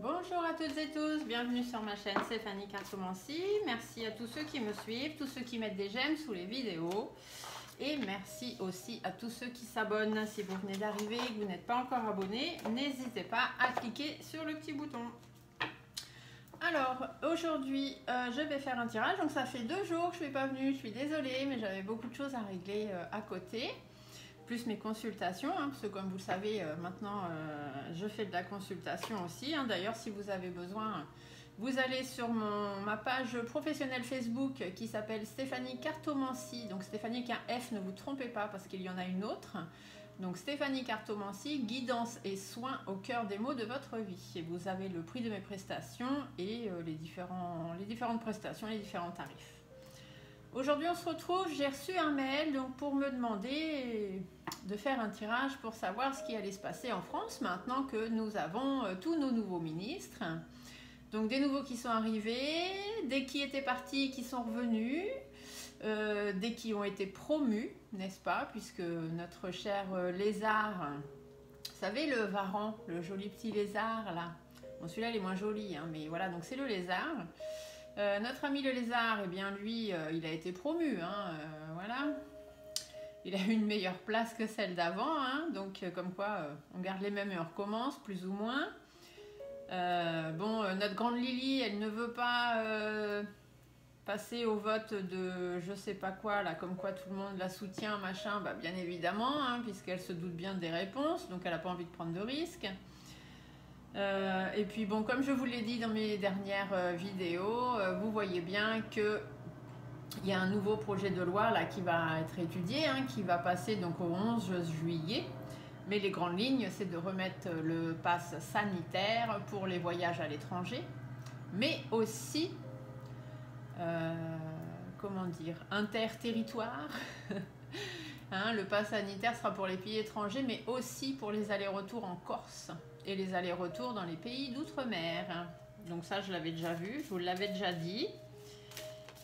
Bonjour à toutes et tous, bienvenue sur ma chaîne Stéphanie Cartomancie. Merci à tous ceux qui me suivent, tous ceux qui mettent des j'aime sous les vidéos. Et merci aussi à tous ceux qui s'abonnent. Si vous venez d'arriver et que vous n'êtes pas encore abonné, n'hésitez pas à cliquer sur le petit bouton. Alors aujourd'hui je vais faire un tirage, donc ça fait 2 jours que je ne suis pas venue, je suis désolée mais j'avais beaucoup de choses à régler à côté. Plus mes consultations, hein, parce que comme vous le savez, maintenant je fais de la consultation aussi. Hein. D'ailleurs, si vous avez besoin, vous allez sur ma page professionnelle Facebook qui s'appelle Stéphanie Cartomancie. Donc Stéphanie avec un F, ne vous trompez pas parce qu'il y en a une autre. Donc Stéphanie Cartomancie, guidance et soins au cœur des maux de votre vie. Et vous avez le prix de mes prestations et les différentes prestations, les différents tarifs. Aujourd'hui on se retrouve, j'ai reçu un mail donc, pour me demander de faire un tirage pour savoir ce qui allait se passer en France maintenant que nous avons tous nos nouveaux ministres. Donc des nouveaux qui sont arrivés, des qui étaient partis qui sont revenus, des qui ont été promus, n'est-ce pas, puisque notre cher lézard, vous savez le varan, le joli petit lézard là, bon celui-là il est moins joli, hein, mais voilà, donc c'est le lézard. Notre ami le lézard, eh bien lui, il a été promu, hein, voilà. Il a eu une meilleure place que celle d'avant, hein, donc comme quoi on garde les mêmes et on recommence, plus ou moins. Bon, notre grande Lily, elle ne veut pas passer au vote de je sais pas quoi, là, comme quoi tout le monde la soutient, machin, bah, bien évidemment, hein, puisqu'elle se doute bien des réponses, donc elle n'a pas envie de prendre de risques. Et puis bon, comme je vous l'ai dit dans mes dernières vidéos, vous voyez bien que il y a un nouveau projet de loi là qui va être étudié, hein, qui va passer donc au 11 juillet. Mais les grandes lignes, c'est de remettre le pass sanitaire pour les voyages à l'étranger, mais aussi, comment dire, interterritoire. Hein, le pass sanitaire sera pour les pays étrangers, mais aussi pour les allers-retours en Corse et les allers-retours dans les pays d'outre-mer. Donc ça, je l'avais déjà vu, je vous l'avais déjà dit.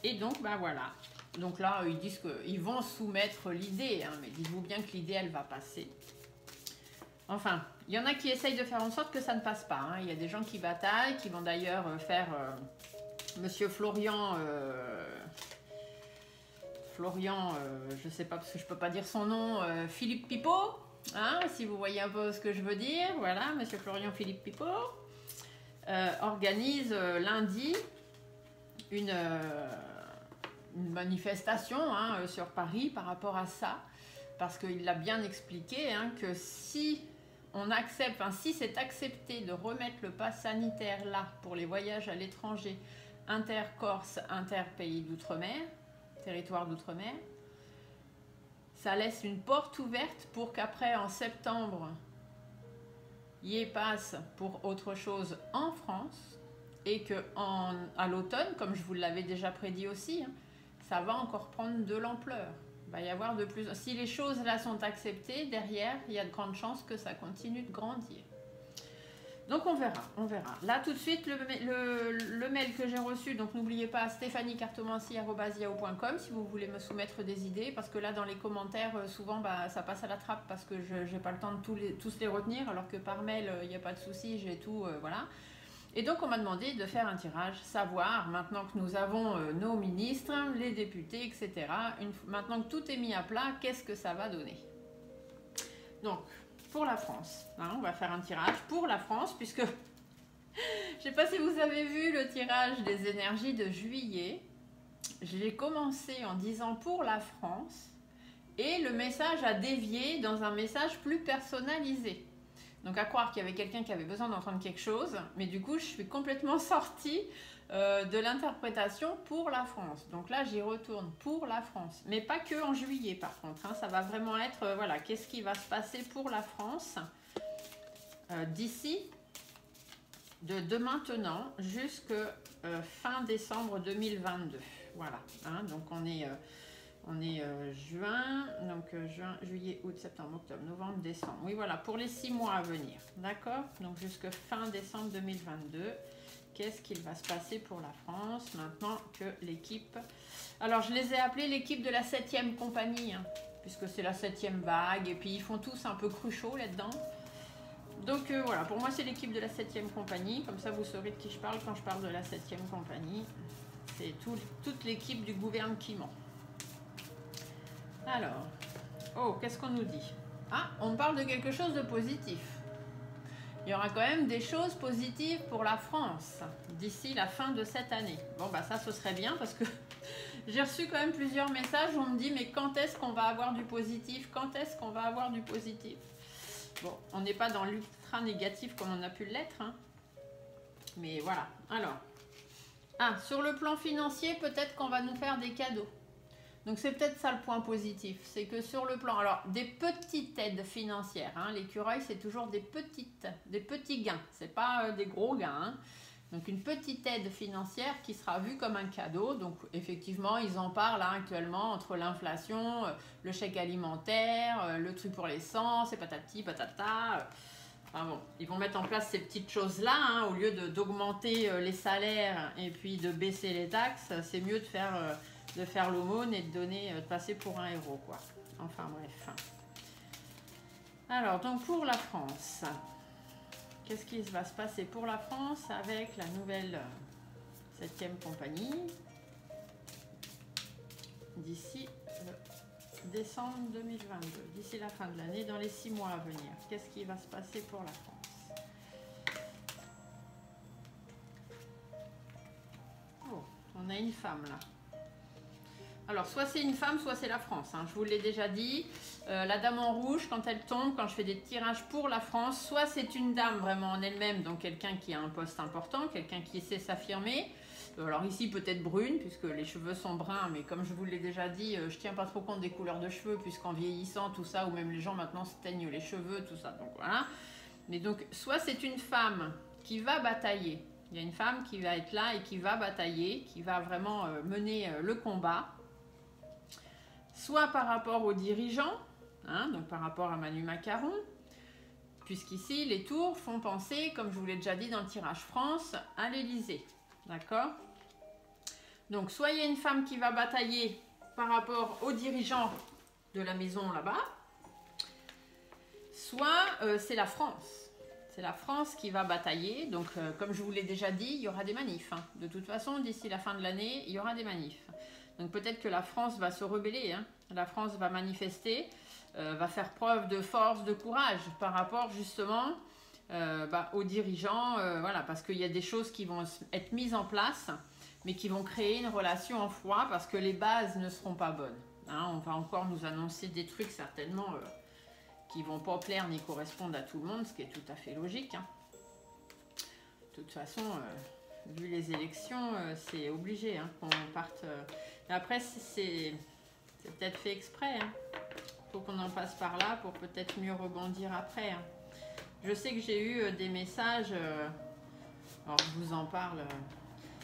Et donc, ben voilà. Donc là, ils disent qu'ils vont soumettre l'idée, hein, mais dites-vous bien que l'idée, elle va passer. Enfin, il y en a qui essayent de faire en sorte que ça ne passe pas. Hein. Il y a des gens qui bataillent, qui vont d'ailleurs faire Monsieur Florian... je sais pas parce que je peux pas dire son nom, Philippe Pipo, hein, si vous voyez un peu ce que je veux dire, voilà, Monsieur Florian Philippe Pipo organise lundi une manifestation, hein, sur Paris par rapport à ça, parce qu'il l'a bien expliqué, hein, que si on accepte, enfin, si c'est accepté de remettre le pass sanitaire là pour les voyages à l'étranger, inter-Corse, inter-pays d'outre-mer, territoire d'outre-mer, ça laisse une porte ouverte pour qu'après en septembre y ait passe pour autre chose en France et que à l'automne, comme je vous l'avais déjà prédit aussi, hein, ça va encore prendre de l'ampleur. Il va y avoir de plus. Si les choses là sont acceptées, derrière, il y a de grandes chances que ça continue de grandir. Donc on verra, on verra. Là tout de suite le mail que j'ai reçu, donc n'oubliez pas stéphaniecartomancie@yahoo.com si vous voulez me soumettre des idées, parce que là dans les commentaires souvent bah, ça passe à la trappe parce que je n'ai pas le temps de tous les retenir, alors que par mail il n'y a pas de souci, j'ai tout, voilà. Et donc on m'a demandé de faire un tirage, savoir maintenant que nous avons nos ministres, les députés, etc. Maintenant que tout est mis à plat, qu'est-ce que ça va donner? Donc pour la France, hein, on va faire un tirage pour la France, puisque je ne sais pas si vous avez vu le tirage des énergies de juillet. J'ai commencé en disant pour la France et le message a dévié dans un message plus personnalisé. Donc à croire qu'il y avait quelqu'un qui avait besoin d'entendre quelque chose, mais du coup je suis complètement sortie de l'interprétation pour la France. Donc là j'y retourne pour la France, mais pas que en juillet par contre, hein. Ça va vraiment être, voilà, qu'est-ce qui va se passer pour la France d'ici, de maintenant jusqu'à fin décembre 2022. Voilà, hein, donc on est juin, donc juin, juillet, août, septembre, octobre, novembre, décembre. Oui, voilà, pour les 6 mois à venir, d'accord? Donc jusqu'à fin décembre 2022. Qu'est-ce qu'il va se passer pour la France maintenant que l'équipe... Alors, je les ai appelés l'équipe de la 7e compagnie, hein, puisque c'est la 7e vague, et puis ils font tous un peu cruchot là-dedans. Donc voilà, pour moi c'est l'équipe de la 7e compagnie, comme ça vous saurez de qui je parle quand je parle de la 7e compagnie. C'est toute l'équipe du gouvernement qui ment. Alors, oh, qu'est-ce qu'on nous dit? Ah, on parle de quelque chose de positif. Il y aura quand même des choses positives pour la France d'ici la fin de cette année. Bon, bah ça, ce serait bien parce que j'ai reçu quand même plusieurs messages où on me dit mais quand est-ce qu'on va avoir du positif? Quand est-ce qu'on va avoir du positif? Bon, on n'est pas dans l'ultra négatif comme on a pu l'être, hein. Mais voilà. Alors, sur le plan financier, peut-être qu'on va nous faire des cadeaux. Donc c'est peut-être ça le point positif, c'est que sur le plan, alors des petites aides financières, hein, l'écureuil c'est toujours des petits gains, c'est pas des gros gains, hein. Donc une petite aide financière qui sera vue comme un cadeau, donc effectivement ils en parlent hein, actuellement entre l'inflation, le chèque alimentaire, le truc pour l'essence, et patati patata. Enfin bon, ils vont mettre en place ces petites choses-là, hein, au lieu d'augmenter les salaires et puis de baisser les taxes, c'est mieux de faire l'aumône et de donner, de passer pour un héros, quoi. Enfin bref. Alors, donc pour la France, qu'est-ce qui va se passer pour la France avec la nouvelle 7e compagnie d'ici décembre 2022, d'ici la fin de l'année, dans les 6 mois à venir? Qu'est-ce qui va se passer pour la France? Oh, on a une femme là. Alors, soit c'est une femme, soit c'est la France, hein. Je vous l'ai déjà dit. La dame en rouge, quand elle tombe, quand je fais des tirages pour la France, soit c'est une dame vraiment en elle-même, donc quelqu'un qui a un poste important, quelqu'un qui sait s'affirmer. Alors ici, peut-être brune, puisque les cheveux sont bruns, mais comme je vous l'ai déjà dit, je tiens pas trop compte des couleurs de cheveux, puisqu'en vieillissant, tout ça, ou même les gens maintenant se teignent les cheveux, tout ça, donc voilà. Mais donc, soit c'est une femme qui va batailler. Il y a une femme qui va être là et qui va batailler, qui va vraiment mener le combat. Soit par rapport aux dirigeants, hein, donc par rapport à Manu Macaron, puisqu'ici les tours font penser, comme je vous l'ai déjà dit dans le tirage France, à l'Élysée. D'accord? Donc soit il y a une femme qui va batailler par rapport aux dirigeants de la maison là-bas, soit c'est la France. C'est la France qui va batailler. Donc comme je vous l'ai déjà dit, il y aura des manifs, hein. De toute façon, d'ici la fin de l'année, il y aura des manifs. Donc peut-être que la France va se rebeller, hein. La France va manifester, va faire preuve de force, de courage par rapport justement aux dirigeants, voilà, parce qu'il y a des choses qui vont être mises en place, mais qui vont créer une relation en froid parce que les bases ne seront pas bonnes, hein. On va encore nous annoncer des trucs certainement qui vont pas plaire ni correspondre à tout le monde, ce qui est tout à fait logique, hein. De toute façon, vu les élections, c'est obligé, hein, qu'on parte. Après, c'est peut-être fait exprès, hein. Faut qu'on en passe par là pour peut-être mieux rebondir après, hein. Je sais que j'ai eu des messages, alors je vous en parle.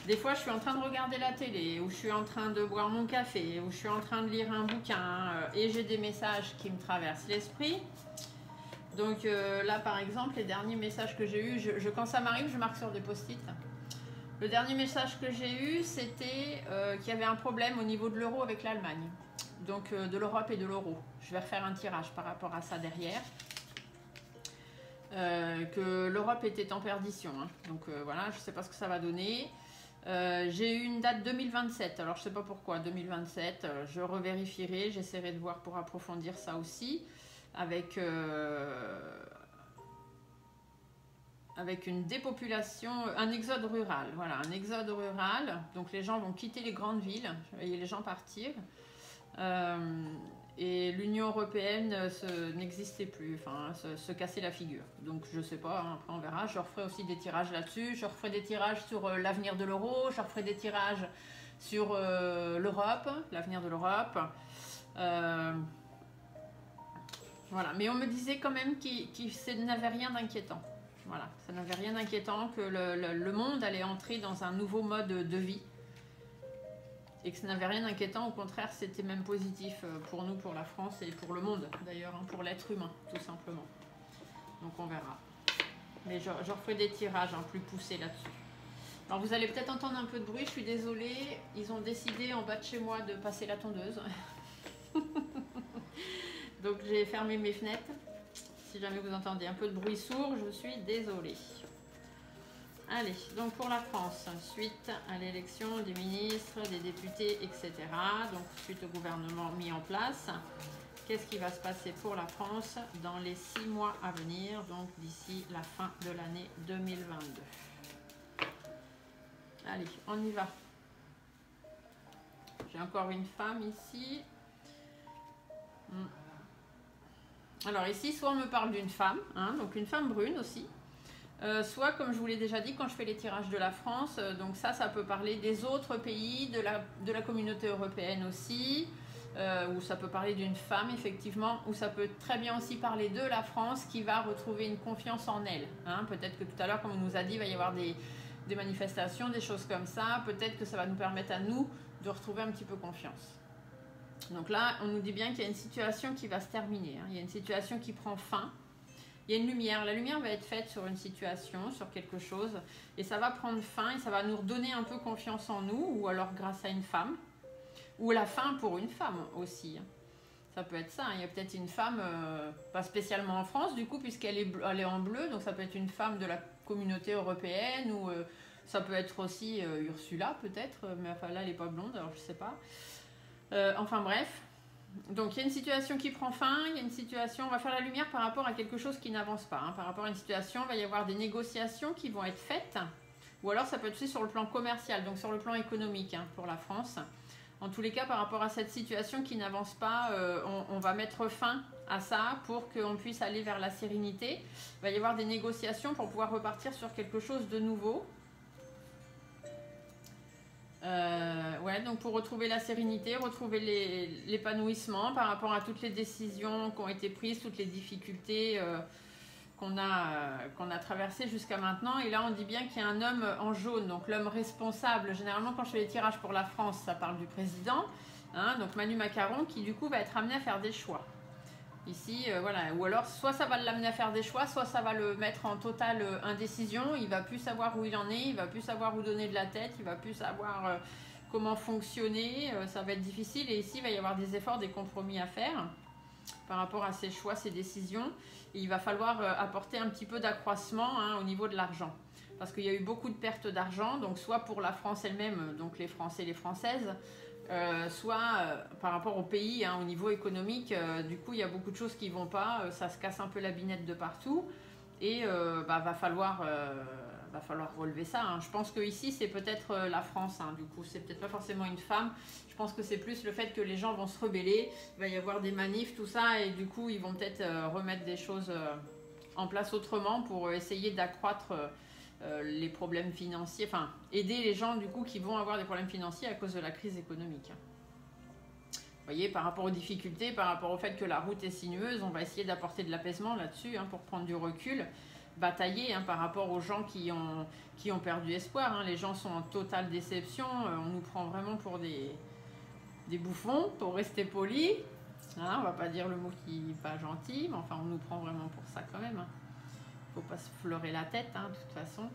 Des fois, je suis en train de regarder la télé, ou je suis en train de boire mon café, ou je suis en train de lire un bouquin, et j'ai des messages qui me traversent l'esprit. Donc là, par exemple, les derniers messages que j'ai eus, quand ça m'arrive, je marque sur des post-it. Le dernier message que j'ai eu, c'était qu'il y avait un problème au niveau de l'euro avec l'Allemagne. Donc de l'Europe et de l'euro. Je vais refaire un tirage par rapport à ça derrière. Que l'Europe était en perdition, hein. Donc voilà, je ne sais pas ce que ça va donner. J'ai eu une date 2027, alors je ne sais pas pourquoi 2027, je revérifierai, j'essaierai de voir pour approfondir ça aussi, avec une dépopulation, un exode rural, voilà, un exode rural, donc les gens vont quitter les grandes villes, je voyais les gens partir, et l'Union européenne n'existait plus, enfin se casser la figure. Donc je sais pas, hein, après on verra. Je referai aussi des tirages là-dessus. Je referai des tirages sur l'avenir de l'euro. Je referai des tirages sur l'Europe, l'avenir de l'Europe. Voilà. Mais on me disait quand même que ça n'avait rien d'inquiétant. Voilà, ça n'avait rien d'inquiétant, que le monde allait entrer dans un nouveau mode de vie. Et que ça n'avait rien d'inquiétant, au contraire, c'était même positif pour nous, pour la France et pour le monde, d'ailleurs, hein, pour l'être humain, tout simplement. Donc on verra. Mais je referai des tirages plus poussés là-dessus. Alors vous allez peut-être entendre un peu de bruit, je suis désolée. Ils ont décidé en bas de chez moi de passer la tondeuse. Donc j'ai fermé mes fenêtres. si jamais vous entendez un peu de bruit sourd, je suis désolée. Allez, donc pour la France, suite à l'élection des ministres, des députés, etc. Donc suite au gouvernement mis en place, qu'est-ce qui va se passer pour la France dans les 6 mois à venir, donc d'ici la fin de l'année 2022. Allez, on y va. J'ai encore une femme ici. Alors ici, soit on me parle d'une femme, hein, donc une femme brune aussi. Soit, comme je vous l'ai déjà dit, quand je fais les tirages de la France, donc ça peut parler des autres pays, de la communauté européenne aussi, ou ça peut parler d'une femme, effectivement, ou ça peut très bien aussi parler de la France qui va retrouver une confiance en elle. Hein. Peut-être que tout à l'heure, comme on nous a dit, il va y avoir des manifestations, des choses comme ça. Peut-être que ça va nous permettre à nous de retrouver un petit peu confiance. Donc là, on nous dit bien qu'il y a une situation qui va se terminer. Hein. Il y a une situation qui prend fin. Il y a une lumière, la lumière va être faite sur une situation, sur quelque chose, et ça va prendre fin et ça va nous redonner un peu confiance en nous, ou alors grâce à une femme, ou la fin pour une femme aussi. Ça peut être ça, hein. Il y a peut-être une femme, pas spécialement en France du coup, puisqu'elle est en bleu, donc ça peut être une femme de la communauté européenne, ou ça peut être aussi Ursula peut-être, mais enfin là elle n'est pas blonde, alors je sais pas. Enfin bref. Donc il y a une situation qui prend fin, il y a une situation, on va faire la lumière par rapport à quelque chose qui n'avance pas. Hein. Par rapport à une situation, il va y avoir des négociations qui vont être faites, ou alors ça peut être aussi sur le plan commercial, donc sur le plan économique hein, pour la France. En tous les cas, par rapport à cette situation qui n'avance pas, on va mettre fin à ça pour qu'on puisse aller vers la sérénité. Il va y avoir des négociations pour pouvoir repartir sur quelque chose de nouveau. Ouais, donc pour retrouver la sérénité, retrouver l'épanouissement par rapport à toutes les décisions qui ont été prises, toutes les difficultés qu'on a traversées jusqu'à maintenant. Et là, on dit bien qu'il y a un homme en jaune, donc l'homme responsable. Généralement, quand je fais les tirages pour la France, ça parle du président, hein, donc Manu Macron, qui du coup va être amené à faire des choix. Ici, voilà, ou alors soit ça va l'amener à faire des choix, soit ça va le mettre en totale indécision, il va plus savoir où il en est, il va plus savoir où donner de la tête, il va plus savoir comment fonctionner, ça va être difficile et ici il va y avoir des efforts, des compromis à faire par rapport à ses choix, ses décisions et il va falloir apporter un petit peu d'accroissement hein, au niveau de l'argent parce qu'il y a eu beaucoup de pertes d'argent, donc soit pour la France elle-même, donc les Français et les Françaises, soit par rapport au pays, hein, au niveau économique, du coup il y a beaucoup de choses qui vont pas, ça se casse un peu la binette de partout et va falloir relever ça. Hein. Je pense que ici c'est peut-être la France, hein, du coup c'est peut-être pas forcément une femme. Je pense que c'est plus le fait que les gens vont se rebeller, il va y avoir des manifs, tout ça, et du coup ils vont peut-être remettre des choses en place autrement pour essayer d'accroître les problèmes financiers, enfin aider les gens du coup qui vont avoir des problèmes financiers à cause de la crise économique. Vous voyez, par rapport aux difficultés, par rapport au fait que la route est sinueuse, on va essayer d'apporter de l'apaisement là-dessus hein, pour prendre du recul, batailler hein, par rapport aux gens qui ont perdu espoir. Hein. Les gens sont en totale déception, on nous prend vraiment pour des bouffons, pour rester poli. Hein, on va pas dire le mot qui n'est pas gentil, mais enfin on nous prend vraiment pour ça quand même. Hein. Faut pas se fleurer la tête, hein, de toute façon.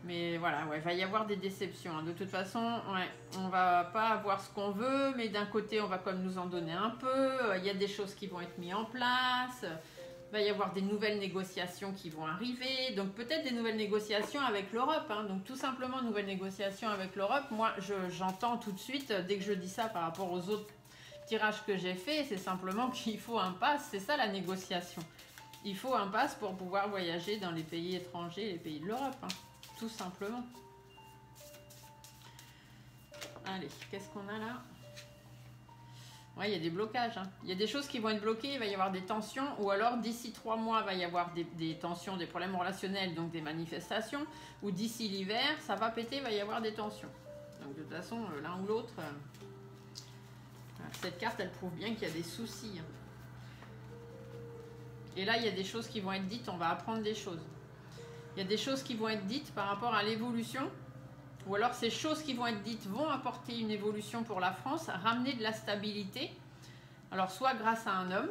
Mais voilà, ouais, il va y avoir des déceptions. Hein. De toute façon, ouais, on va pas avoir ce qu'on veut, mais d'un côté, on va quand même nous en donner un peu. Il y a des choses qui vont être mises en place. Il va y avoir des nouvelles négociations qui vont arriver. Donc peut-être des nouvelles négociations avec l'Europe. Hein. Donc tout simplement, nouvelles négociations avec l'Europe. Moi, j'entends tout de suite, dès que je dis ça par rapport aux autres tirages que j'ai faits, c'est simplement qu'il faut un pass. C'est ça la négociation. Il faut un pass pour pouvoir voyager dans les pays étrangers, les pays de l'Europe, hein, tout simplement. Allez, qu'est-ce qu'on a là? Ouais, il y a des blocages. Hein. Il y a des choses qui vont être bloquées, il va y avoir des tensions, ou alors d'ici 3 mois, il va y avoir des tensions, des problèmes relationnels, donc des manifestations, ou d'ici l'hiver, ça va péter, il va y avoir des tensions. Donc de toute façon, l'un ou l'autre, cette carte, elle prouve bien qu'il y a des soucis. Hein. Et là, il y a des choses qui vont être dites, on va apprendre des choses. Il y a des choses qui vont être dites par rapport à l'évolution, ou alors ces choses qui vont être dites vont apporter une évolution pour la France, ramener de la stabilité, alors soit grâce à un homme,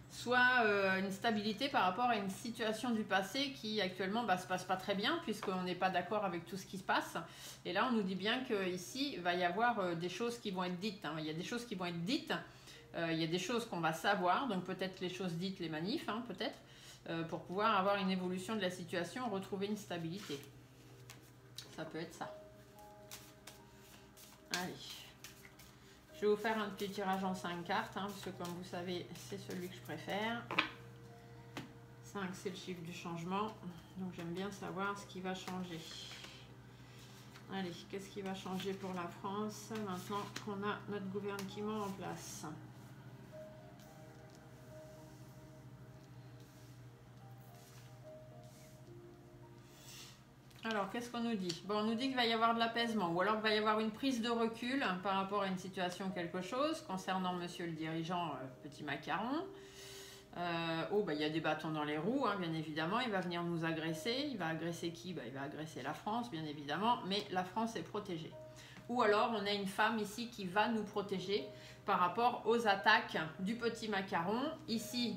soit une stabilité par rapport à une situation du passé qui actuellement se passe pas très bien, puisqu'on n'est pas d'accord avec tout ce qui se passe. Et là, on nous dit bien qu'ici, il va y avoir des choses qui vont être dites. Hein. Il y a des choses qui vont être dites. Il y a des choses qu'on va savoir, donc peut-être les choses dites, les manifs, hein, peut-être. pour pouvoir avoir une évolution de la situation, retrouver une stabilité. Ça peut être ça. Allez. Je vais vous faire un petit tirage en 5 cartes, hein, parce que comme vous savez, c'est celui que je préfère. 5, c'est le chiffre du changement. Donc j'aime bien savoir ce qui va changer. Allez, qu'est-ce qui va changer pour la France maintenant qu'on a notre gouvernement en place? Alors, qu'est-ce qu'on nous dit? Bon, on nous dit qu'il va y avoir de l'apaisement, ou alors qu'il va y avoir une prise de recul par rapport à une situation ou quelque chose, concernant monsieur le dirigeant Petit Macaron. Oh, bah, il y a des bâtons dans les roues, hein, bien évidemment. Il va venir nous agresser. Il va agresser qui? Bah, il va agresser la France, bien évidemment, mais la France est protégée. Ou alors, on a une femme ici qui va nous protéger par rapport aux attaques du Petit Macaron. Ici,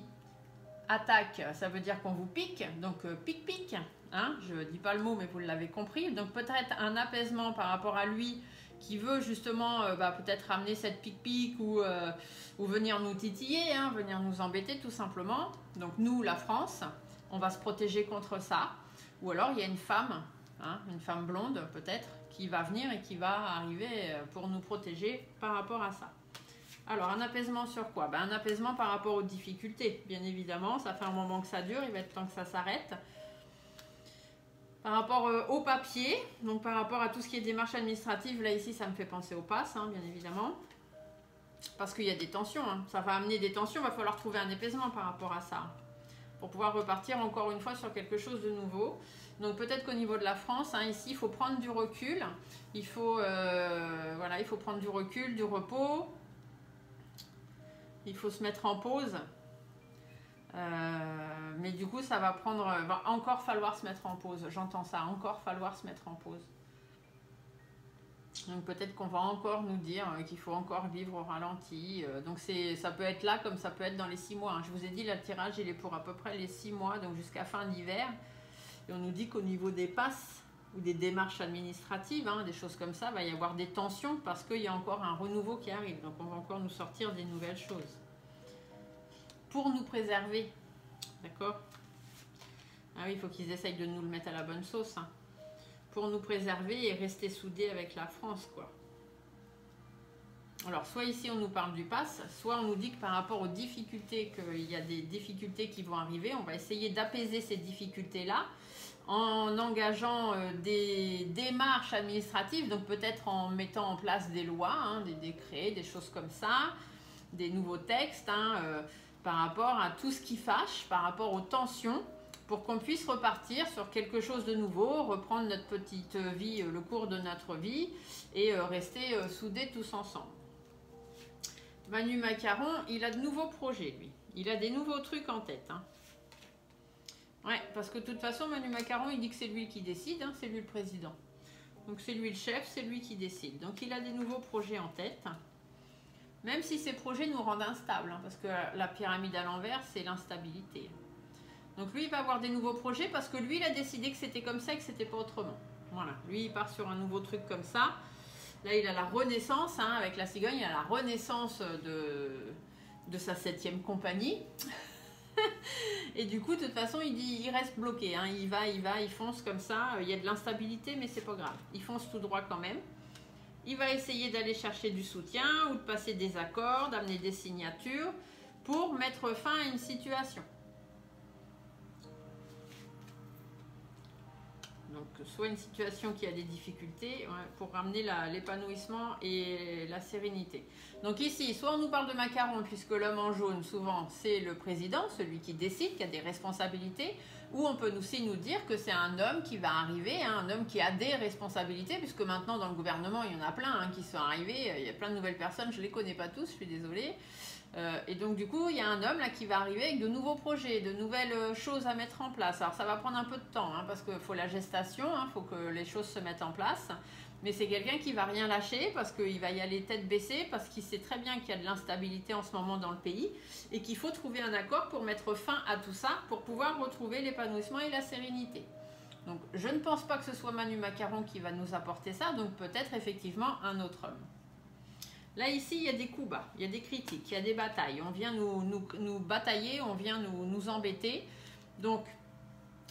attaque, ça veut dire qu'on vous pique, donc pique-pique. Hein, je ne dis pas le mot, mais vous l'avez compris. Donc peut-être un apaisement par rapport à lui qui veut justement peut-être ramener cette pique-pique ou venir nous titiller, hein, venir nous embêter tout simplement. Donc nous, la France, on va se protéger contre ça. Ou alors il y a une femme blonde peut-être, qui va venir et qui va arriver pour nous protéger par rapport à ça. Alors, un apaisement sur quoi? Un apaisement par rapport aux difficultés, bien évidemment. Ça fait un moment que ça dure, il va être temps que ça s'arrête. Par rapport au papier, donc par rapport à tout ce qui est démarche administrative, là ici ça me fait penser au pass, hein, bien évidemment. Parce qu'il y a des tensions, hein. Ça va amener des tensions, il va falloir trouver un apaisement par rapport à ça. Pour pouvoir repartir encore une fois sur quelque chose de nouveau. Donc peut-être qu'au niveau de la France, hein, ici il faut prendre du recul. Il faut, il faut prendre du recul, du repos. Il faut se mettre en pause. Mais du coup, ça va encore falloir se mettre en pause. J'entends ça, encore falloir se mettre en pause. Donc peut-être qu'on va encore nous dire qu'il faut encore vivre au ralenti. Donc ça peut être là comme ça peut être dans les 6 mois. Hein. Je vous ai dit, le tirage, il est pour à peu près les 6 mois, donc jusqu'à fin d'hiver. Et on nous dit qu'au niveau des passes ou des démarches administratives, hein, des choses comme ça, il va y avoir des tensions parce qu'il y a encore un renouveau qui arrive. Donc on va encore nous sortir des nouvelles choses. Pour nous préserver, d'accord? Ah oui, il faut qu'ils essayent de nous le mettre à la bonne sauce, hein. Pour nous préserver et rester soudés avec la France, quoi. Alors, soit ici on nous parle du pass, soit on nous dit que par rapport aux difficultés, qu'il y a des difficultés qui vont arriver, on va essayer d'apaiser ces difficultés-là en engageant des démarches administratives, donc peut-être en mettant en place des lois, hein, des décrets, des choses comme ça, des nouveaux textes, hein, par rapport à tout ce qui fâche, par rapport aux tensions, pour qu'on puisse repartir sur quelque chose de nouveau, reprendre notre petite vie, le cours de notre vie, et rester soudés tous ensemble. Manu Macaron, il a de nouveaux projets, lui. Il a des nouveaux trucs en tête. Hein. Ouais, parce que de toute façon, Manu Macaron, il dit que c'est lui qui décide, hein, c'est lui le président. Donc c'est lui le chef, c'est lui qui décide. Donc il a des nouveaux projets en tête. Même si ces projets nous rendent instables, hein, parce que la pyramide à l'envers, c'est l'instabilité. Donc lui, il va avoir des nouveaux projets parce que lui, il a décidé que c'était comme ça et que c'était pas autrement. Voilà, lui, il part sur un nouveau truc comme ça. Là, il a la renaissance, hein, avec la cigogne, il a la renaissance de sa 7e compagnie. Et du coup, de toute façon, il reste bloqué. Hein. Il fonce comme ça. Il y a de l'instabilité, mais c'est pas grave. Il fonce tout droit quand même. Il va essayer d'aller chercher du soutien ou de passer des accords, d'amener des signatures pour mettre fin à une situation. Donc, soit une situation qui a des difficultés, ouais, pour ramener l'épanouissement et la sérénité. Donc ici, soit on nous parle de Macaron, puisque l'homme en jaune, souvent, c'est le président, celui qui décide, qui a des responsabilités, ou on peut aussi nous dire que c'est un homme qui va arriver, hein, un homme qui a des responsabilités, puisque maintenant, dans le gouvernement, il y en a plein, hein, qui sont arrivés, il y a plein de nouvelles personnes, je ne les connais pas tous, je suis désolée. Et donc du coup, il y a un homme là qui va arriver avec de nouveaux projets, de nouvelles choses à mettre en place. Alors ça va prendre un peu de temps, hein, parce qu'il faut la gestation, il faut que les choses se mettent en place. Mais c'est quelqu'un qui va rien lâcher, parce qu'il va y aller tête baissée, parce qu'il sait très bien qu'il y a de l'instabilité en ce moment dans le pays, et qu'il faut trouver un accord pour mettre fin à tout ça, pour pouvoir retrouver l'épanouissement et la sérénité. Donc je ne pense pas que ce soit Manu Macaron qui va nous apporter ça, donc peut-être effectivement un autre homme. Là, ici, il y a des coups bas, il y a des critiques, il y a des batailles. On vient nous batailler, on vient nous embêter. Donc,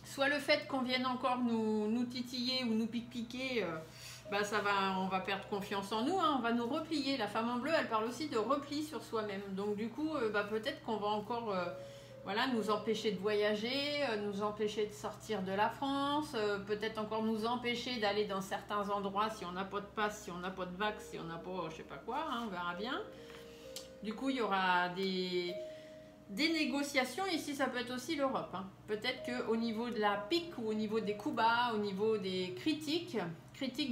soit le fait qu'on vienne encore nous titiller ou nous piquer, bah on va perdre confiance en nous, hein, on va nous replier. La femme en bleu, elle parle aussi de repli sur soi-même. Donc du coup, bah, peut-être qu'on va encore voilà, nous empêcher de voyager, nous empêcher de sortir de la France, peut-être encore nous empêcher d'aller dans certains endroits si on n'a pas de passe, si on n'a pas de vax, si on n'a pas je sais pas quoi, hein, on verra bien. Du coup, il y aura des négociations. Ici, ça peut être aussi l'Europe. Hein. Peut-être qu'au niveau de la pique ou au niveau des coups bas, au niveau des critiques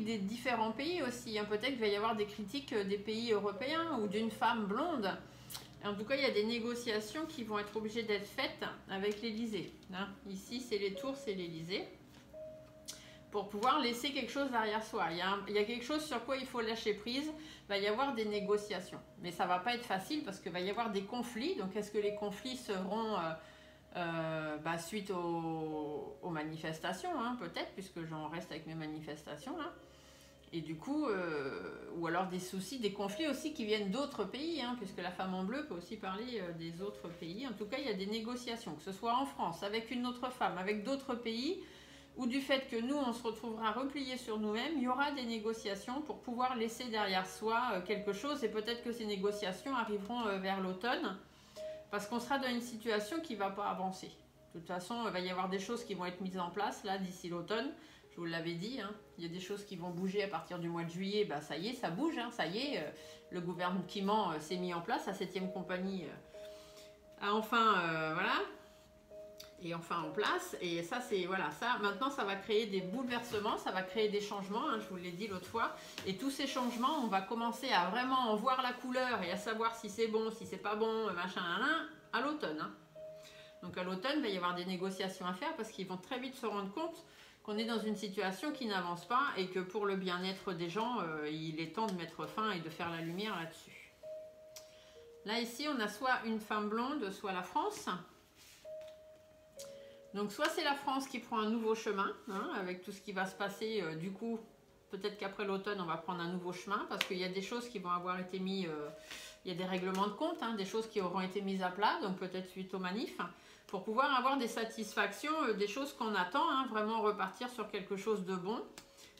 des différents pays aussi. Hein. Peut-être qu'il va y avoir des critiques des pays européens ou d'une femme blonde. En tout cas, il y a des négociations qui vont être obligées d'être faites avec l'Élysée. Hein. Ici, c'est les tours, c'est l'Élysée. Pour pouvoir laisser quelque chose derrière soi. Il y a quelque chose sur quoi il faut lâcher prise. Il va y avoir des négociations. Mais ça ne va pas être facile parce qu'il va y avoir des conflits. Donc, est-ce que les conflits seront suite aux manifestations, hein, peut-être, puisque j'en reste avec mes manifestations là. Et du coup, ou alors des soucis, des conflits aussi qui viennent d'autres pays, hein, puisque la femme en bleu peut aussi parler des autres pays. En tout cas, il y a des négociations, que ce soit en France, avec une autre femme, avec d'autres pays, ou du fait que nous, on se retrouvera repliés sur nous-mêmes, il y aura des négociations pour pouvoir laisser derrière soi quelque chose. Et peut-être que ces négociations arriveront vers l'automne, parce qu'on sera dans une situation qui ne va pas avancer. De toute façon, il va y avoir des choses qui vont être mises en place, là, d'ici l'automne. Je vous l'avais dit, hein, il y a des choses qui vont bouger à partir du mois de juillet. Bah, ça y est, ça bouge, hein, ça y est. Le gouvernement s'est mis en place, la 7e compagnie a enfin, voilà, est enfin en place. Et ça, c'est, voilà, ça, maintenant, ça va créer des bouleversements, ça va créer des changements, hein, je vous l'ai dit l'autre fois. Et tous ces changements, on va commencer à vraiment en voir la couleur et à savoir si c'est bon, si c'est pas bon, machin, à l'automne. Hein. Donc à l'automne, il va y avoir des négociations à faire parce qu'ils vont très vite se rendre compte qu'on est dans une situation qui n'avance pas et que pour le bien-être des gens, il est temps de mettre fin et de faire la lumière là-dessus. Là, ici, on a soit une femme blonde, soit la France. Donc, soit c'est la France qui prend un nouveau chemin, hein, avec tout ce qui va se passer. Du coup, peut-être qu'après l'automne, on va prendre un nouveau chemin parce qu'il y a des choses qui vont avoir été mises... il y a des règlements de compte, hein, des choses qui auront été mises à plat, donc peut-être suite aux manifs, pour pouvoir avoir des satisfactions, des choses qu'on attend, hein, vraiment repartir sur quelque chose de bon.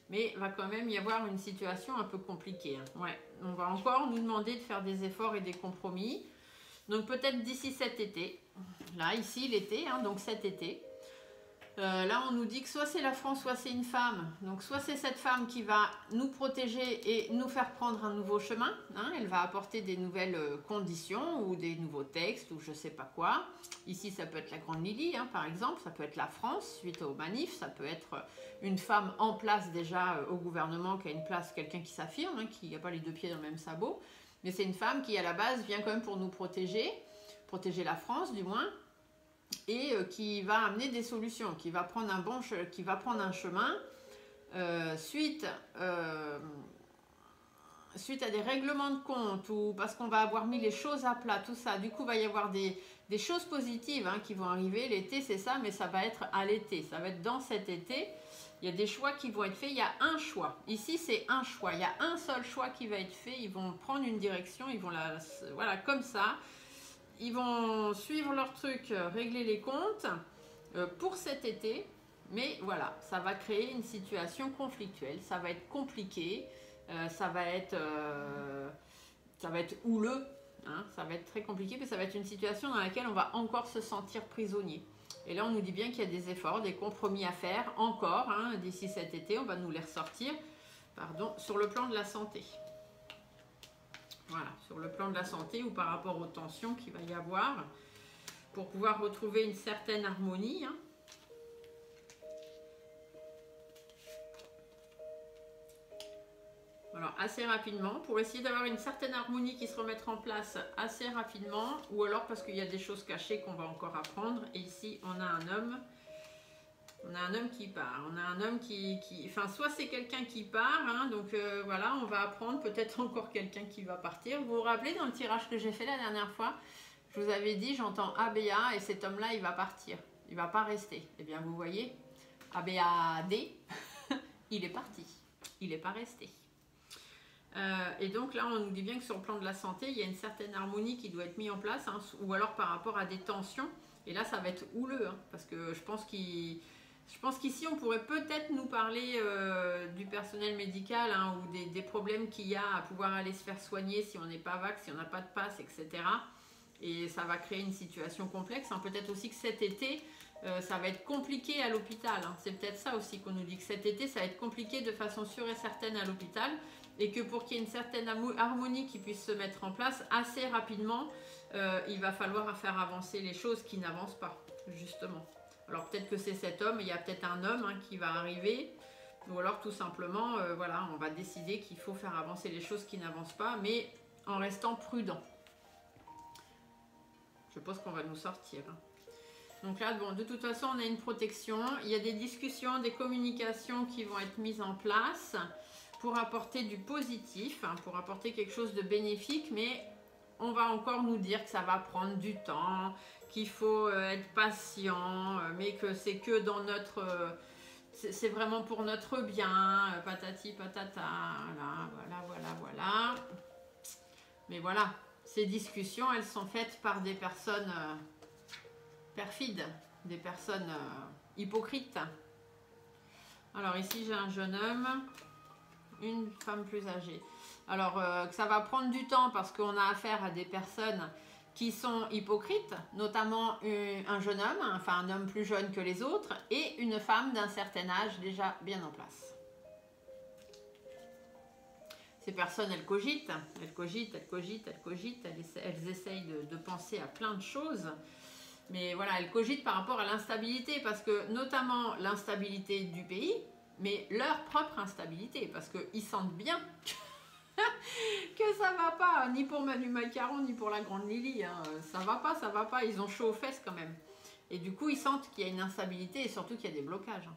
Mais il va quand même y avoir une situation un peu compliquée. Hein. Ouais, on va encore nous demander de faire des efforts et des compromis. Donc peut-être d'ici cet été, là, ici, l'été, hein, donc cet été. Là, on nous dit que soit c'est la France, soit c'est une femme. Donc, soit c'est cette femme qui va nous protéger et nous faire prendre un nouveau chemin. Hein, elle va apporter des nouvelles conditions ou des nouveaux textes ou je sais pas quoi. Ici, ça peut être la Grande Lily, hein, par exemple. Ça peut être la France suite aux manifs. Ça peut être une femme en place déjà au gouvernement qui a une place, quelqu'un qui s'affirme, hein, qui n'a pas les deux pieds dans le même sabot. Mais c'est une femme qui, à la base, vient quand même pour nous protéger la France du moins. Et qui va amener des solutions, qui va prendre un chemin suite à des règlements de compte ou parce qu'on va avoir mis les choses à plat, tout ça. Du coup, il va y avoir des choses positives hein, qui vont arriver. L'été, c'est ça, mais ça va être à l'été. Ça va être dans cet été. Il y a des choix qui vont être faits. Il y a un choix. Ici, c'est un choix. Il y a un seul choix qui va être fait. Ils vont prendre une direction. Ils vont voilà, comme ça. Ils vont suivre leur truc, régler les comptes pour cet été. Mais voilà, ça va créer une situation conflictuelle. Ça va être compliqué. Ça va être houleux. Hein, ça va être très compliqué. Mais ça va être une situation dans laquelle on va encore se sentir prisonnier. Et là, on nous dit bien qu'il y a des efforts, des compromis à faire encore. Hein, d'ici cet été, on va nous les ressortir. Pardon, sur le plan de la santé. Voilà, sur le plan de la santé ou par rapport aux tensions qu'il va y avoir pour pouvoir retrouver une certaine harmonie. Hein. Alors, assez rapidement, pour essayer d'avoir une certaine harmonie qui se remettra en place assez rapidement, ou alors parce qu'il y a des choses cachées qu'on va encore apprendre. Et ici, on a un homme. On a un homme qui part, on a un homme enfin, soit c'est quelqu'un qui part, hein, donc voilà, on va apprendre, peut-être encore quelqu'un qui va partir. Vous vous rappelez dans le tirage que j'ai fait la dernière fois, je vous avais dit, j'entends ABA et cet homme-là, il va partir, il va pas rester. Eh bien, vous voyez, ABAD, il est parti, il n'est pas resté. Et donc là, on nous dit bien que sur le plan de la santé, il y a une certaine harmonie qui doit être mise en place, hein, ou alors par rapport à des tensions. Et là, ça va être houleux, hein, parce que je pense qu'ici, on pourrait peut-être nous parler du personnel médical, hein, ou des problèmes qu'il y a à pouvoir aller se faire soigner si on n'est pas vax, si on n'a pas de passe, etc. Et ça va créer une situation complexe, hein. Peut-être aussi que cet été, ça va être compliqué à l'hôpital, hein. C'est peut-être ça aussi qu'on nous dit, que cet été, ça va être compliqué de façon sûre et certaine à l'hôpital. Et que pour qu'il y ait une certaine harmonie qui puisse se mettre en place assez rapidement, il va falloir faire avancer les choses qui n'avancent pas, justement. Alors peut-être que c'est cet homme, il y a peut-être un homme, hein, qui va arriver, ou alors tout simplement, voilà, on va décider qu'il faut faire avancer les choses qui n'avancent pas, mais en restant prudent. Je pense qu'on va nous sortir, hein. Donc là, bon, de toute façon, on a une protection. Il y a des discussions, des communications qui vont être mises en place pour apporter du positif, hein, pour apporter quelque chose de bénéfique, mais on va encore nous dire que ça va prendre du temps, qu'il faut être patient, mais que c'est que dans notre... c'est vraiment pour notre bien, patati patata, voilà. Mais voilà, ces discussions, elles sont faites par des personnes perfides, des personnes hypocrites. Alors ici, j'ai un jeune homme, une femme plus âgée. Alors, que ça va prendre du temps parce qu'on a affaire à des personnes qui sont hypocrites, notamment un jeune homme, enfin un homme plus jeune que les autres, et une femme d'un certain âge déjà bien en place. Ces personnes, elles cogitent, elles essayent de penser à plein de choses, mais voilà, elles cogitent par rapport à l'instabilité, parce que notamment l'instabilité du pays, mais leur propre instabilité, parce qu'ils sentent bien que ça va pas, ni pour Manu Macaron, ni pour la grande Lily, hein. Ça va pas, ils ont chaud aux fesses quand même. Et du coup, ils sentent qu'il y a une instabilité et surtout qu'il y a des blocages, hein.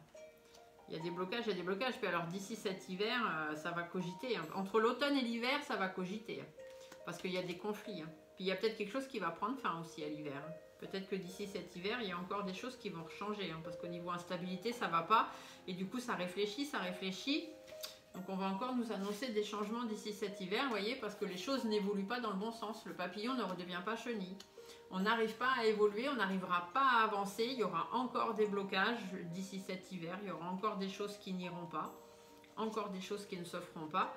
Il y a des blocages, puis alors d'ici cet hiver, ça va cogiter, hein. Entre l'automne et l'hiver, ça va cogiter, hein, parce qu'il y a des conflits, hein. Puis il y a peut-être quelque chose qui va prendre fin aussi à l'hiver, hein. Peut-être que d'ici cet hiver, il y a encore des choses qui vont changer, hein, parce qu'au niveau instabilité, ça va pas, et du coup, ça réfléchit. Donc on va encore nous annoncer des changements d'ici cet hiver, vous voyez, parce que les choses n'évoluent pas dans le bon sens. Le papillon ne redevient pas chenille. On n'arrive pas à évoluer, on n'arrivera pas à avancer. Il y aura encore des blocages d'ici cet hiver. Il y aura encore des choses qui n'iront pas, encore des choses qui ne se feront pas.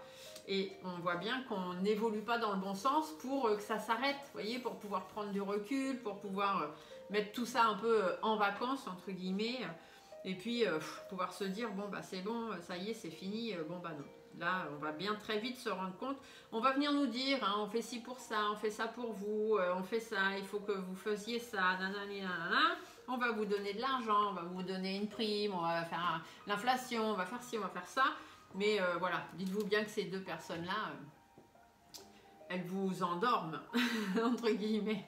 Et on voit bien qu'on n'évolue pas dans le bon sens pour que ça s'arrête, vous voyez, pour pouvoir prendre du recul, pour pouvoir mettre tout ça un peu en vacances, entre guillemets. Et puis, pouvoir se dire, bon, bah c'est bon, ça y est, c'est fini, bon, bah non. Là, on va bien très vite se rendre compte. On va venir nous dire, hein, on fait ci pour ça, on fait ça pour vous, on fait ça, il faut que vous faisiez ça, nanani, nanana. On va vous donner de l'argent, on va vous donner une prime, on va faire l'inflation, on va faire ci, on va faire ça. Mais voilà, dites-vous bien que ces deux personnes-là, elles vous endorment, entre guillemets.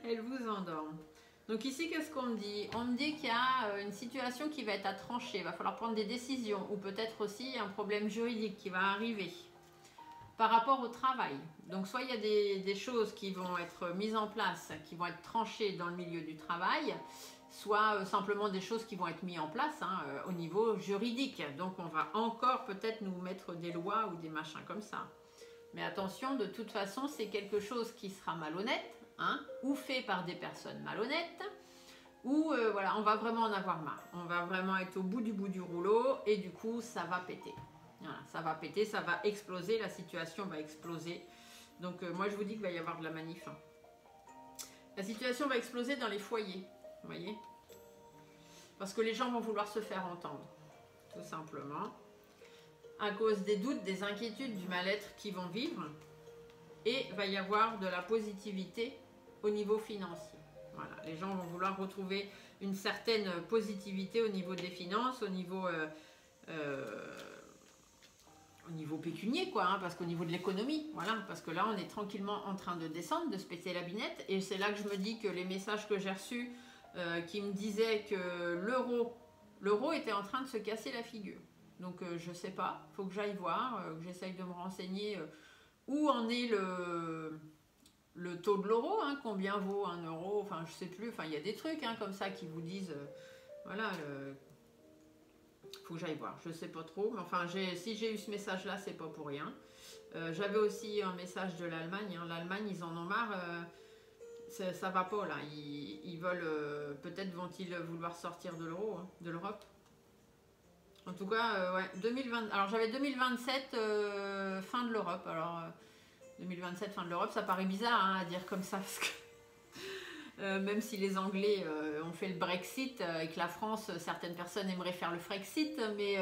Elles vous endorment. Donc ici, qu'est-ce qu'on me dit? On me dit qu'il y a une situation qui va être à trancher. Il va falloir prendre des décisions, ou peut-être aussi un problème juridique qui va arriver par rapport au travail. Donc soit il y a des choses qui vont être mises en place, qui vont être tranchées dans le milieu du travail, soit simplement des choses qui vont être mises en place, hein, au niveau juridique. Donc on va encore peut-être nous mettre des lois ou des machins comme ça. Mais attention, de toute façon, c'est quelque chose qui sera malhonnête, hein, ou fait par des personnes malhonnêtes, ou voilà, on va vraiment en avoir marre. On va vraiment être au bout du rouleau, et du coup, ça va péter. Voilà, ça va péter, ça va exploser, la situation va exploser. Donc moi, je vous dis qu'il va y avoir de la manif, hein. La situation va exploser dans les foyers, vous voyez, parce que les gens vont vouloir se faire entendre, tout simplement, à cause des doutes, des inquiétudes, du mal-être qu'ils vont vivre. Et va y avoir de la positivité au niveau financier. Voilà, les gens vont vouloir retrouver une certaine positivité au niveau des finances, au niveau pécunier, quoi, hein, parce qu'au niveau de l'économie, voilà, parce que là, on est tranquillement en train de descendre, de se péter la binette, et c'est là que je me dis que les messages que j'ai reçus qui me disaient que l'euro était en train de se casser la figure. Donc, je sais pas, il faut que j'aille voir, que j'essaye de me renseigner où en est le taux de l'euro, hein, combien vaut un euro, enfin, je sais plus, enfin, il y a des trucs, hein, comme ça qui vous disent, voilà, faut que j'aille voir, je sais pas trop, mais enfin, si j'ai eu ce message-là, c'est pas pour rien. J'avais aussi un message de l'Allemagne, hein. L'Allemagne, ils en ont marre, ça va pas là. Ils veulent, peut-être vont-ils vouloir sortir de l'euro, hein, de l'Europe. En tout cas, ouais, 2020. Alors j'avais 2027 fin de l'Europe. Alors 2027 fin de l'Europe, ça paraît bizarre hein, à dire comme ça parce que même si les Anglais ont fait le Brexit et que la France, certaines personnes aimeraient faire le Frexit, mais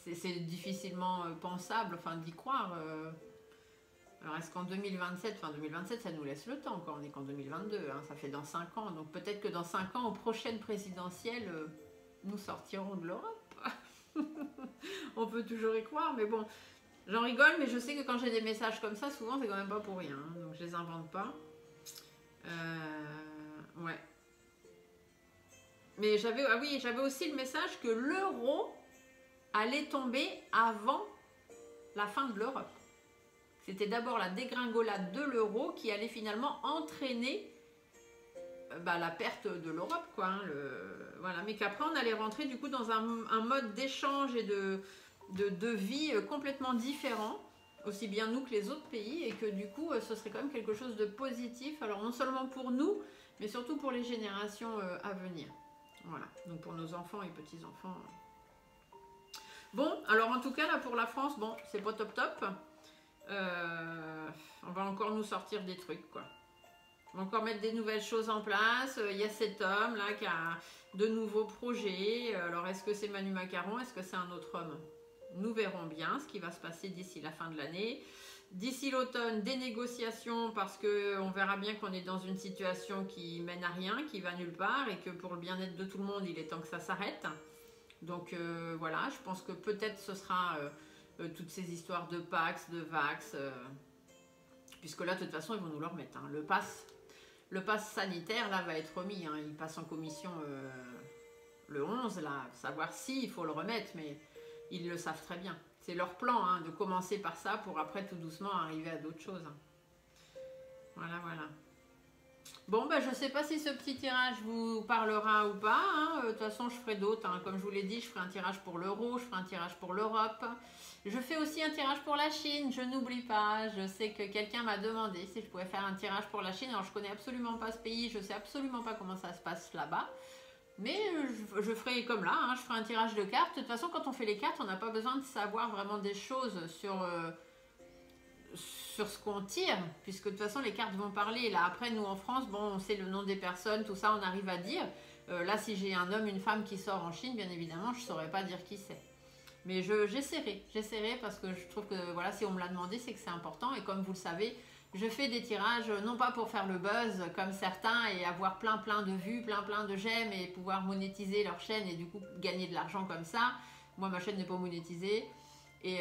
c'est difficilement pensable, enfin d'y croire. Alors est-ce qu'en 2027, enfin 2027 ça nous laisse le temps quand on est qu'en 2022, hein, ça fait dans 5 ans, donc peut-être que dans 5 ans, aux prochaines présidentielles, nous sortirons de l'Europe. On peut toujours y croire, mais bon, j'en rigole, mais je sais que quand j'ai des messages comme ça, souvent c'est quand même pas pour rien, hein, donc je les invente pas. Ouais. Mais j'avais, ah oui, j'avais aussi le message que l'euro allait tomber avant la fin de l'Europe. C'était d'abord la dégringolade de l'euro qui allait finalement entraîner la perte de l'Europe, quoi. Hein, voilà. Mais qu'après on allait rentrer du coup dans un mode d'échange et de vie complètement différent, aussi bien nous que les autres pays, et que du coup ce serait quand même quelque chose de positif, alors non seulement pour nous, mais surtout pour les générations à venir. Voilà, donc pour nos enfants et petits-enfants. Bon, alors en tout cas là pour la France, bon, c'est pas top top. On va encore nous sortir des trucs, quoi. On va encore mettre des nouvelles choses en place. Il y a cet homme là qui a de nouveaux projets. Alors est-ce que c'est Manu Macaron? Est-ce que c'est un autre homme? Nous verrons bien ce qui va se passer d'ici la fin de l'année. D'ici l'automne, des négociations parce qu'on verra bien qu'on est dans une situation qui mène à rien, qui va nulle part et que pour le bien-être de tout le monde, il est temps que ça s'arrête. Donc voilà, je pense que peut-être ce sera toutes ces histoires de Pax, de Vax, puisque là de toute façon ils vont nous le remettre. Hein. Le pass sanitaire là va être remis, hein. Il passe en commission le 11, là, savoir si il faut le remettre, mais ils le savent très bien. C'est leur plan hein, de commencer par ça pour après tout doucement arriver à d'autres choses. Hein. Voilà, voilà. Bon, ben, je ne sais pas si ce petit tirage vous parlera ou pas. Hein. De toute façon, je ferai d'autres. Hein. Comme je vous l'ai dit, je ferai un tirage pour l'euro, je ferai un tirage pour l'Europe. Je fais aussi un tirage pour la Chine, je n'oublie pas. Je sais que quelqu'un m'a demandé si je pouvais faire un tirage pour la Chine. Alors, je ne connais absolument pas ce pays, je ne sais absolument pas comment ça se passe là-bas. Mais je ferai comme là, hein, je ferai un tirage de cartes. De toute façon, quand on fait les cartes, on n'a pas besoin de savoir vraiment des choses sur ce qu'on tire, puisque de toute façon, les cartes vont parler. Là, après, nous en France, bon, on sait le nom des personnes, tout ça, on arrive à dire. Là, si j'ai un homme, une femme qui sort en Chine, bien évidemment, je ne saurais pas dire qui c'est. Mais j'essaierai parce que je trouve que voilà, si on me l'a demandé, c'est que c'est important. Et comme vous le savez, je fais des tirages, non pas pour faire le buzz comme certains et avoir plein de vues, plein de j'aime et pouvoir monétiser leur chaîne et du coup gagner de l'argent comme ça. Moi, ma chaîne n'est pas monétisée et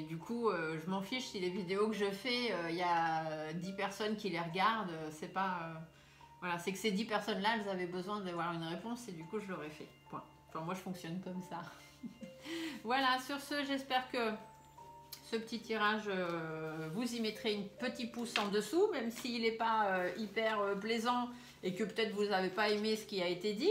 du coup, je m'en fiche si les vidéos que je fais, il y a 10 personnes qui les regardent. C'est pas... voilà, c'est que ces 10 personnes-là, elles avaient besoin d'avoir une réponse et du coup, je l'aurais fait. Point. Enfin, moi, je fonctionne comme ça. Voilà, sur ce, j'espère que ce petit tirage, vous y mettrez un petit pouce en dessous, même s'il n'est pas hyper plaisant et que peut-être vous n'avez pas aimé ce qui a été dit.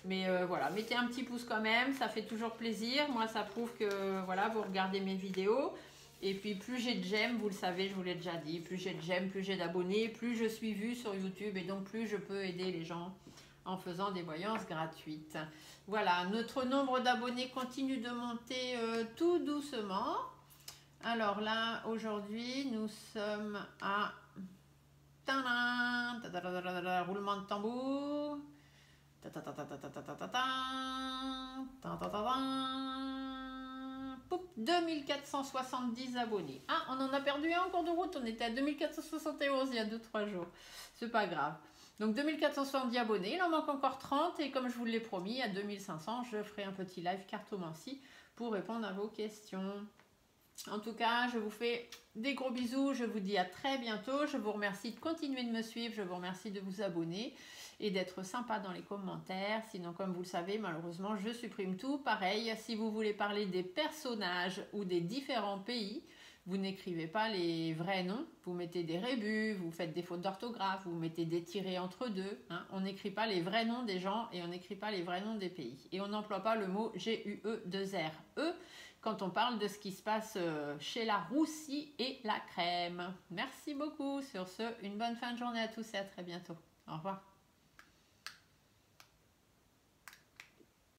Mais voilà, mettez un petit pouce quand même, ça fait toujours plaisir. Moi, ça prouve que voilà, vous regardez mes vidéos. Et puis, plus j'ai de j'aime, vous le savez, je vous l'ai déjà dit, plus j'ai de j'aime, plus j'ai d'abonnés, plus je suis vue sur YouTube et donc plus je peux aider les gens en faisant des voyances gratuites. Voilà, notre nombre d'abonnés continue de monter tout doucement. Alors là, aujourd'hui, nous sommes à... Roulement de tambour. 2470 abonnés. Ah, on en a perdu un en cours de route. On était à 2471 il y a 2-3 jours. C'est pas grave. Donc 2470 abonnés. Il en manque encore 30. Et comme je vous l'ai promis, à 2500, je ferai un petit live cartomancie pour répondre à vos questions. En tout cas, je vous fais des gros bisous. Je vous dis à très bientôt. Je vous remercie de continuer de me suivre. Je vous remercie de vous abonner et d'être sympa dans les commentaires. Sinon, comme vous le savez, malheureusement, je supprime tout. Pareil, si vous voulez parler des personnages ou des différents pays, vous n'écrivez pas les vrais noms. Vous mettez des rébus, vous faites des fautes d'orthographe, vous mettez des tirets entre deux. Hein. On n'écrit pas les vrais noms des gens et on n'écrit pas les vrais noms des pays. Et on n'emploie pas le mot GUE2RE quand on parle de ce qui se passe chez la roussie et la crème. Merci beaucoup. Sur ce, une bonne fin de journée à tous et à très bientôt. Au revoir.